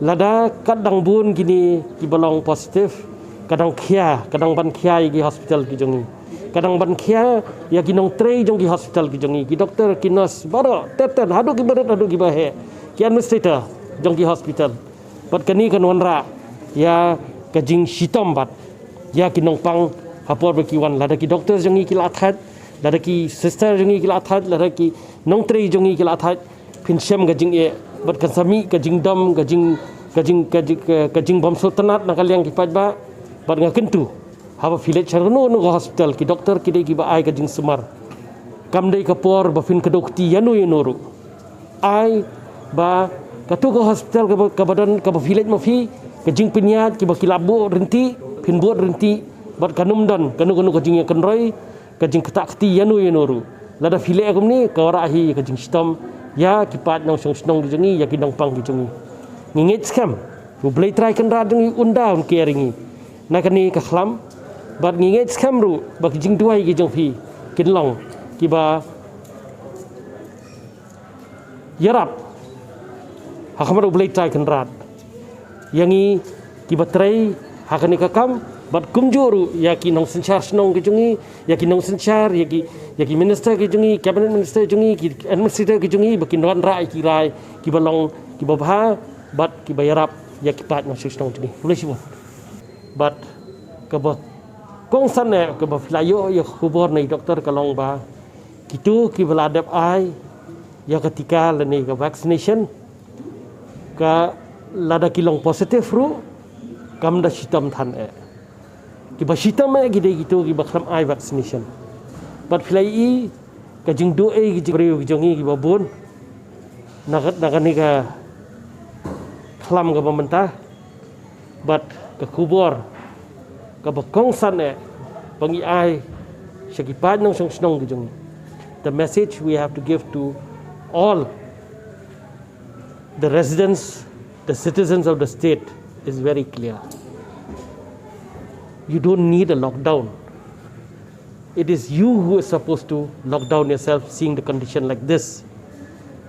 Lada kadang bun gini ki balong positif, kadang kia, kadang ban kia gi hospital ki jongi. Kadang ban kia ya ki nong trei jong ki hospital ki jongi. Ki doktor ki nurse baro teten hadu ki barat hadu ki bahe. Ki administrator jong ki hospital. Bat kani kan wanra ya kajing shitom bat. Ya ki nong pang hapor ki wan lada ki doktor jongi ki lathat, lada ki sister jongi ki lathat, lada ki nong trei jongi ki lathat. Pin shem gajing e bat kasami kajing dam kajing bom sultanat nak kaliang ki pajba bat ngakentu haba village charno no hospital ki doktor ki dei ki ba ai kajing semar kam dei kapor ba fin kadokti yanu yenoru ai ba katu ko hospital ka badan ka village mafi kajing pinyat ki ba kilabu renti pin buat renti bat kanum dan kanu kajing kenroi kajing ketakti yanu yenoru lada village akum ni ka warahi kajing stom ya kipat nong song jongi ya kinong pang jongi ngingit scam bu blay try kan ra jongi undang keringi nakani ka khlam bat ngingit scam ru bak jing duai gi jong phi kinlong kiba yarap hakamar blay try kan rat yangi kiba try hakani ka kam bat kumjuru ya kinong senchar snong gi jongi ya kinong senchar ya ki minister ki jungi cabinet minister jungi ki administrator ki jungi bakin ran rai ki rai ki balong ki babha bat ki bayarap ya ki pat masuk stong jungi boleh sibon bat ke ba kong san ne ke ba flayo ya khubor nei doktor kalong ba kitu ki beladap ai ya ketika leni ke vaccination ka lada kilong positif ru kam da sitam than e ki ba sitam e gide gitu ki ba kham ai vaccination bat filai kajing doe ki jibriu ki jongi ki babun nakan ni ka khlam ka pemerintah bat ka kubor ka bakong san e bangi ai syakipat nong song ki jongi. The message we have to give to all the residents, the citizens of the state is very clear. You don't need a lockdown. It is you who is supposed to lock down yourself seeing the condition like this.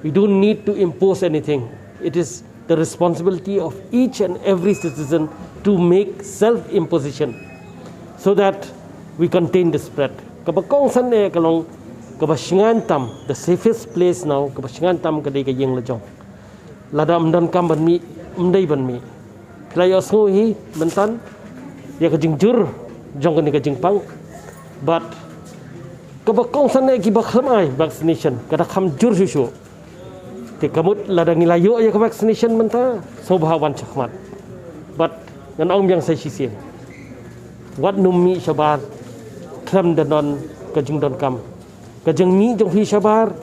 We don't need to impose anything. It is the responsibility of each and every citizen to make self-imposition so that we contain the spread. Kabakong san e kalong kabashingan tam, the safest place now, kabashingan tam kadai ka yeng lajong. Lada amdan kam ban mi, amdai ban mi. Kelayo sngo hi mentan ya kajing jur jong ka ni kajing pang. But kabakong sana ki bakham ai vaccination kada kham jur susu te kamut lada ngilayo ya ka vaccination menta sobhawan chakmat but ngan ong yang sai sisien wat nummi shabar kham danon kajing don kam kajing mi jong fi shabar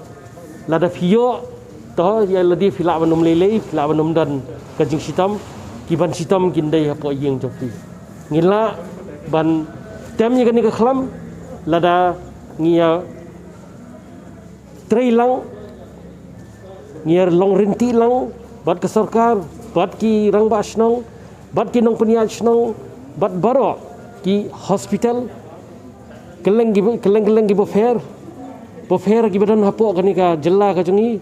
lada phio to ya ladi phila banum lele phila banum dan kajing sitam kiban sitam kindai hapo yeng jong fi ngila ban tem ni ka khlam lada ngia trei lang ngia long rinti lang bat ke sarkar bat ki rang ba snong bat ki nong peniat snong bat baro ki hospital keleng gi bo fair ki badan hapo ka ni ka jella ka jungi